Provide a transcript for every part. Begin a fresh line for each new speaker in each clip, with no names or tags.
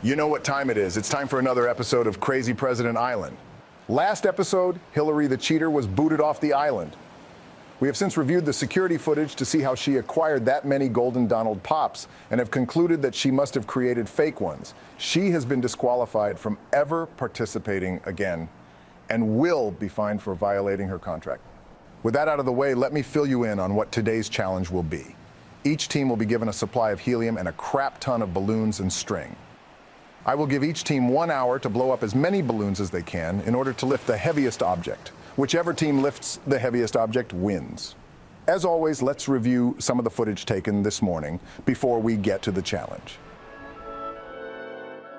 You know what time it is. It's time for another episode of Crazy President Island. Last episode, Hillary the cheater was booted off the island. We have since reviewed the security footage to see how she acquired that many Golden Donald pops and have concluded that she must have created fake ones. She has been disqualified from ever participating again and will be fined for violating her contract. With that out of the way, let me fill you in on what today's challenge will be. Each team will be given a supply of helium and a crap ton of balloons and string. I will give each team 1 hour to blow up as many balloons as they can in order to lift the heaviest object. Whichever team lifts the heaviest object wins. As always, let's review some of the footage taken this morning before we get to the challenge.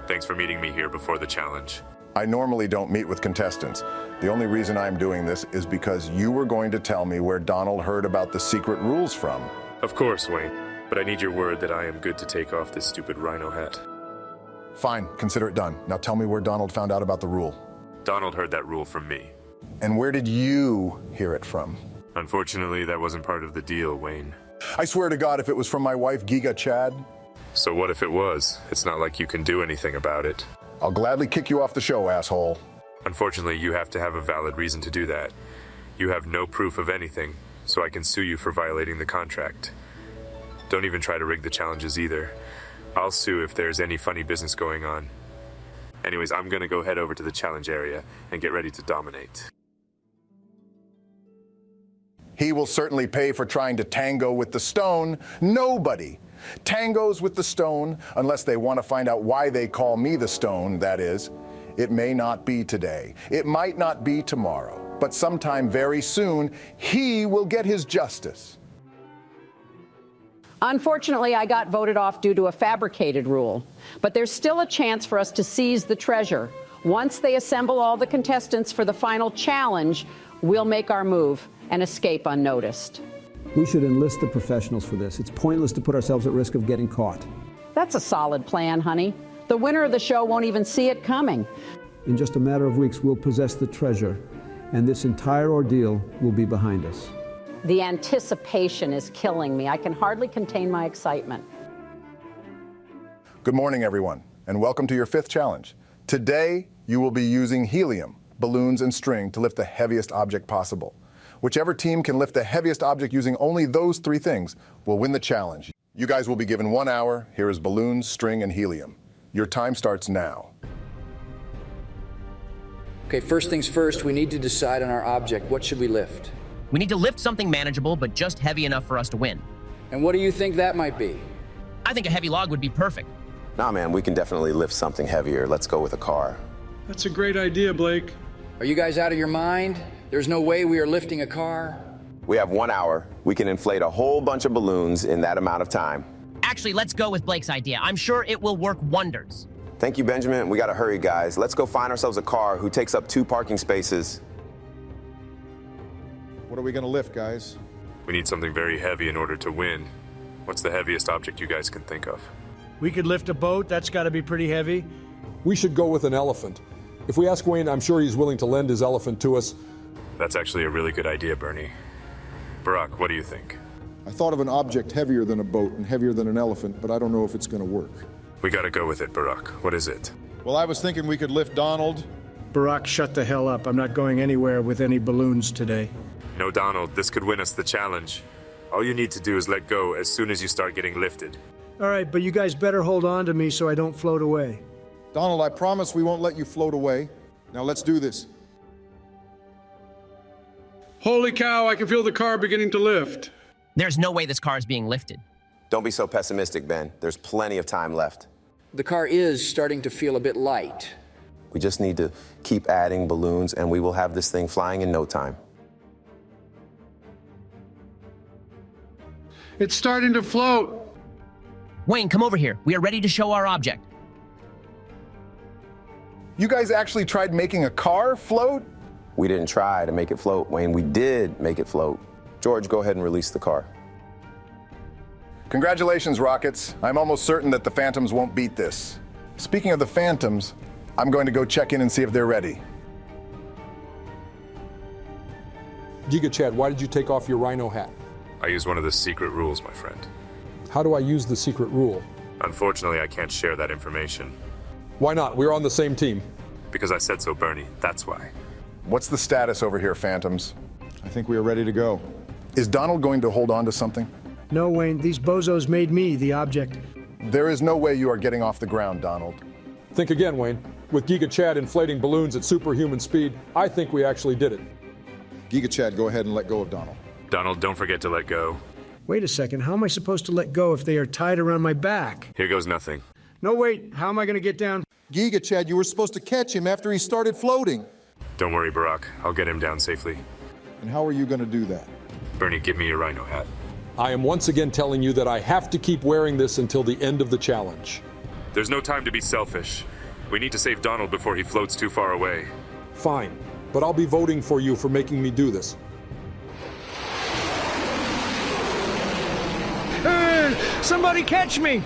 Thanks for meeting me here before the challenge.
I normally don't meet with contestants. The only reason I'm doing this is because you were going to tell me where Donald heard about the secret rules from.
Of course, Wayne, but I need your word that I am good to take off this stupid rhino hat.
Fine, consider it done. Now tell me where Donald found out about the rule.
Donald heard that rule from me.
And where did you hear it from?
Unfortunately, that wasn't part of the deal, Wayne.
I swear to God, if it was from my wife, Giga Chad,
So what if it was? It's not like you can do anything about it.
I'll gladly kick you off the show, asshole.
Unfortunately, you have to have a valid reason to do that. You have no proof of anything, so I can sue you for violating the contract. Don't even try to rig the challenges either. I'll sue if there's any funny business going on. Anyways, I'm gonna go head over to the challenge area and get ready to dominate.
He will certainly pay for trying to tango with the stone. Nobody tangos with the stone unless they want to find out why they call me the stone, that is. It may not be today. It might not be tomorrow. But sometime very soon, he will get his justice.
Unfortunately, I got voted off due to a fabricated rule. But there's still a chance for us to seize the treasure. Once they assemble all the contestants for the final challenge, we'll make our move and escape unnoticed.
We should enlist the professionals for this. It's pointless to put ourselves at risk of getting caught.
That's a solid plan, honey. The winner of the show won't even see it coming.
In just a matter of weeks, we'll possess the treasure, and this entire ordeal will be behind us.
The anticipation is killing me. I can hardly contain my excitement.
Good morning, everyone, and welcome to your 5th challenge. Today, you will be using helium, balloons, and string to lift the heaviest object possible. Whichever team can lift the heaviest object using only those 3 things will win the challenge. You guys will be given 1 hour. Here is balloons, string, and helium. Your time starts now.
Okay, first things first, we need to decide on our object. What should we lift?
We need to lift something manageable, but just heavy enough for us to win.
And what do you think that might be?
I think a heavy log would be perfect.
Nah, man, we can definitely lift something heavier. Let's go with a car.
That's a great idea, Blake.
Are you guys out of your mind? There's no way we are lifting a car.
We have 1 hour. We can inflate a whole bunch of balloons in that amount of time.
Actually, let's go with Blake's idea. I'm sure it will work wonders.
Thank you, Benjamin. We gotta hurry, guys. Let's go find ourselves a car who takes up 2 parking spaces.
What are we going to lift, guys?
We need something very heavy in order to win. What's the heaviest object you guys can think of?
We could lift a boat. That's got to be pretty heavy.
We should go with an elephant. If we ask Wayne, I'm sure he's willing to lend his elephant to us.
That's actually a really good idea, Bernie. Barack, what do you think?
I thought of an object heavier than a boat and heavier than an elephant, but I don't know if it's going to work.
We gotta go with it, Barack. What is it?
Well, I was thinking we could lift Donald.
Barack, shut the hell up. I'm not going anywhere with any balloons today.
No, Donald, this could win us the challenge. All you need to do is let go as soon as you start getting lifted.
All right, but you guys better hold on to me so I don't float away.
Donald, I promise we won't let you float away. Now let's do this.
Holy cow, I can feel the car beginning to lift.
There's no way this car is being lifted.
Don't be so pessimistic, Ben. There's plenty of time left.
The car is starting to feel a bit light.
We just need to keep adding balloons, and we will have this thing flying in no time.
It's starting to float.
Wayne, come over here. We are ready to show our object.
You guys actually tried making a car float?
We didn't try to make it float, Wayne. We did make it float. George, go ahead and release the car.
Congratulations, Rockets. I'm almost certain that the Phantoms won't beat this. Speaking of the Phantoms, I'm going to go check in and see if they're ready.
Giga Chad, why did you take off your rhino hat?
I use one of the secret rules, my friend.
How do I use the secret rule?
Unfortunately, I can't share that information.
Why not? We're on the same team.
Because I said so, Bernie. That's why.
What's the status over here, Phantoms?
I think we are ready to go.
Is Donald going to hold on to something?
No, Wayne, these bozos made me the object.
There is no way you are getting off the ground, Donald.
Think again, Wayne. With Giga Chad inflating balloons at superhuman speed, I think we actually did it.
Giga Chad, go ahead and let go of Donald.
Donald, don't forget to let go.
Wait a second, how am I supposed to let go if they are tied around my back?
Here goes nothing.
No, wait, how am I going to get down?
Giga Chad, you were supposed to catch him after he started floating.
Don't worry, Barack. I'll get him down safely.
And how are you going to do that?
Bernie, give me your rhino hat.
I am once again telling you that I have to keep wearing this until the end of the challenge.
There's no time to be selfish. We need to save Donald before he floats too far away.
Fine, but I'll be voting for you for making me do this.
Somebody catch me!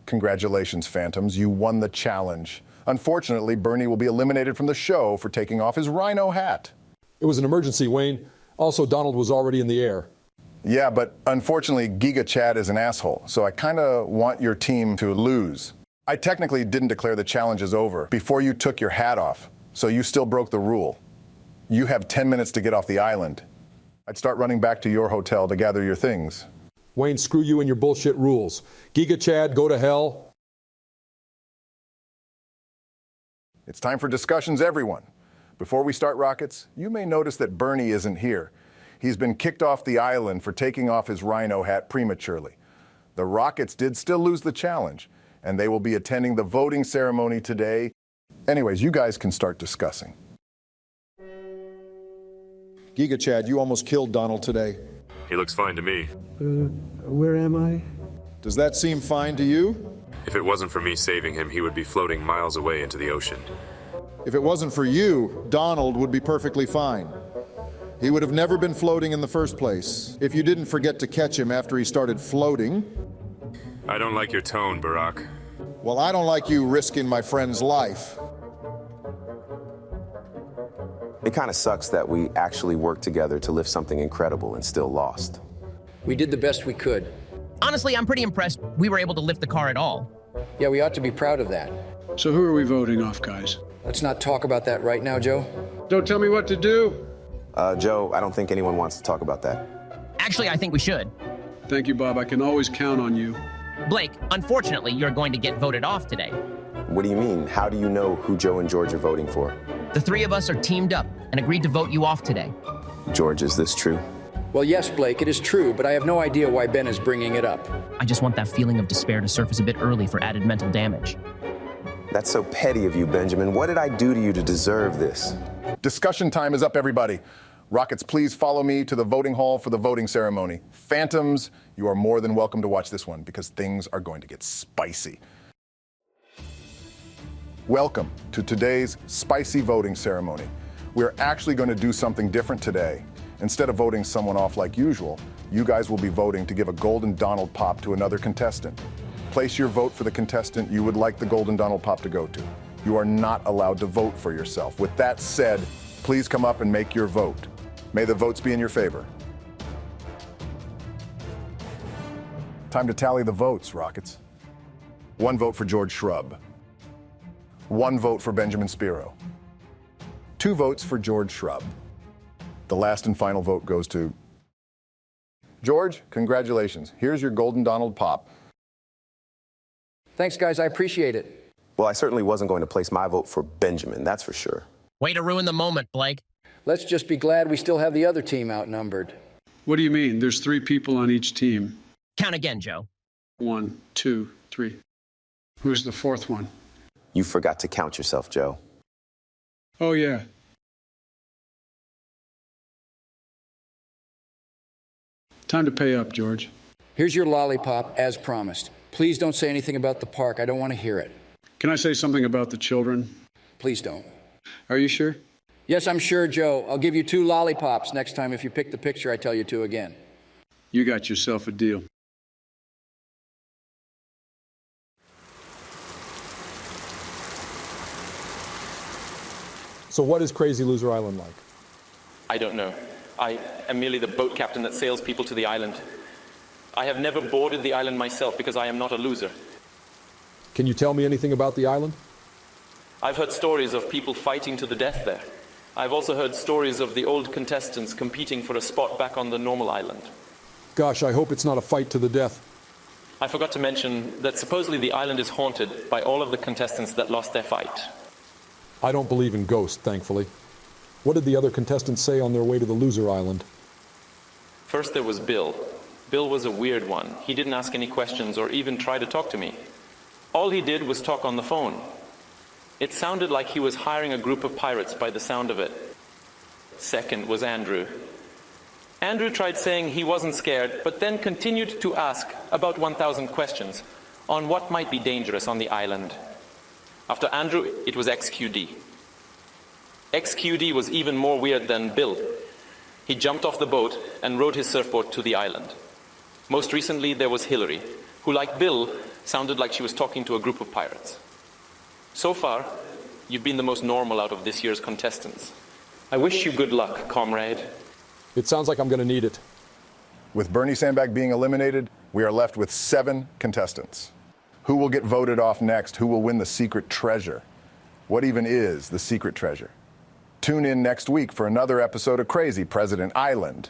Congratulations, Phantoms. You won the challenge. Unfortunately, Bernie will be eliminated from the show for taking off his rhino hat.
It was an emergency, Wayne. Also, Donald was already in the air.
Yeah, but unfortunately, Giga Chad is an asshole, so I kind of want your team to lose. I technically didn't declare the challenge as over before you took your hat off, so you still broke the rule. You have 10 minutes to get off the island. I'd start running back to your hotel to gather your things.
Wayne, screw you and your bullshit rules. Giga Chad, go to hell.
It's time for discussions, everyone. Before we start, Rockets, you may notice that Bernie isn't here. He's been kicked off the island for taking off his rhino hat prematurely. The Rockets did still lose the challenge, and they will be attending the voting ceremony today. Anyways, you guys can start discussing.
Giga Chad, you almost killed Donald today.
He looks fine to me.
Where am I?
Does that seem fine to you?
If it wasn't for me saving him, he would be floating miles away into the ocean.
If it wasn't for you, Donald would be perfectly fine. He would have never been floating in the first place if you didn't forget to catch him after he started floating.
I don't like your tone, Barack.
Well, I don't like you risking my friend's life.
It kind of sucks that we actually worked together to lift something incredible and still lost.
We did the best we could.
Honestly, I'm pretty impressed we were able to lift the car at all.
Yeah, we ought to be proud of that.
So who are we voting off, guys?
Let's not talk about that right now, Joe.
Don't tell me what to do.
Joe, I don't think anyone wants to talk about that.
Actually, I think we should.
Thank you, Bob. I can always count on you.
Blake, unfortunately, you're going to get voted off today.
What do you mean? How do you know who Joe and George are voting for?
The three of us are teamed up and agreed to vote you off today.
George, is this true?
Well, yes, Blake, it is true, but I have no idea why Ben is bringing it up.
I just want that feeling of despair to surface a bit early for added mental damage.
That's so petty of you, Benjamin. What did I do to you to deserve this?
Discussion time is up, everybody. Rockets, please follow me to the voting hall for the voting ceremony. Phantoms, you are more than welcome to watch this one because things are going to get spicy. Welcome to today's spicy voting ceremony. We're actually going to do something different today. Instead of voting someone off like usual, you guys will be voting to give a Golden Donald Pop to another contestant. Place your vote for the contestant you would like the Golden Donald Pop to go to. You are not allowed to vote for yourself. With that said, please come up and make your vote. May the votes be in your favor. Time to tally the votes, Rockets. 1 vote for George Shrub. 1 vote for Benjamin Spiro. 2 votes for George Shrub. The last and final vote goes to George. Congratulations. Here's your Golden Donald Pop.
Thanks, guys. I appreciate it.
Well, I certainly wasn't going to place my vote for Benjamin, that's for sure.
Way to ruin the moment, Blake.
Let's just be glad we still have the other team outnumbered.
What do you mean? There's 3 people on each team.
Count again, Joe.
1, 2, 3. Who's the 4th one?
You forgot to count yourself, Joe.
Oh, yeah. Time to pay up, George.
Here's your lollipop, as promised. Please don't say anything about the park. I don't want to hear it.
Can I say something about the children?
Please don't.
Are you sure?
Yes, I'm sure, Joe. I'll give you 2 lollipops next time if you pick the picture I tell you to again.
You got yourself a deal.
So what is Crazy Loser Island like?
I don't know. I am merely the boat captain that sails people to the island. I have never boarded the island myself because I am not a loser.
Can you tell me anything about the island?
I've heard stories of people fighting to the death there. I've also heard stories of the old contestants competing for a spot back on the normal island.
Gosh, I hope it's not a fight to the death.
I forgot to mention that supposedly the island is haunted by all of the contestants that lost their fight.
I don't believe in ghosts, thankfully. What did the other contestants say on their way to the loser island?
First there was Bill. Bill was a weird one. He didn't ask any questions or even try to talk to me. All he did was talk on the phone. It sounded like he was hiring a group of pirates by the sound of it. Second was Andrew. Andrew tried saying he wasn't scared, but then continued to ask about 1,000 questions on what might be dangerous on the island. After Andrew, it was XQD. XQD was even more weird than Bill. He jumped off the boat and rode his surfboard to the island. Most recently, there was Hillary, who, like Bill, sounded like she was talking to a group of pirates. So far, you've been the most normal out of this year's contestants. I wish you good luck, comrade.
It sounds like I'm going to need it.
With Bernie Sandback being eliminated, we are left with 7 contestants. Who will get voted off next? Who will win the secret treasure? What even is the secret treasure? Tune in next week for another episode of Crazy President Island.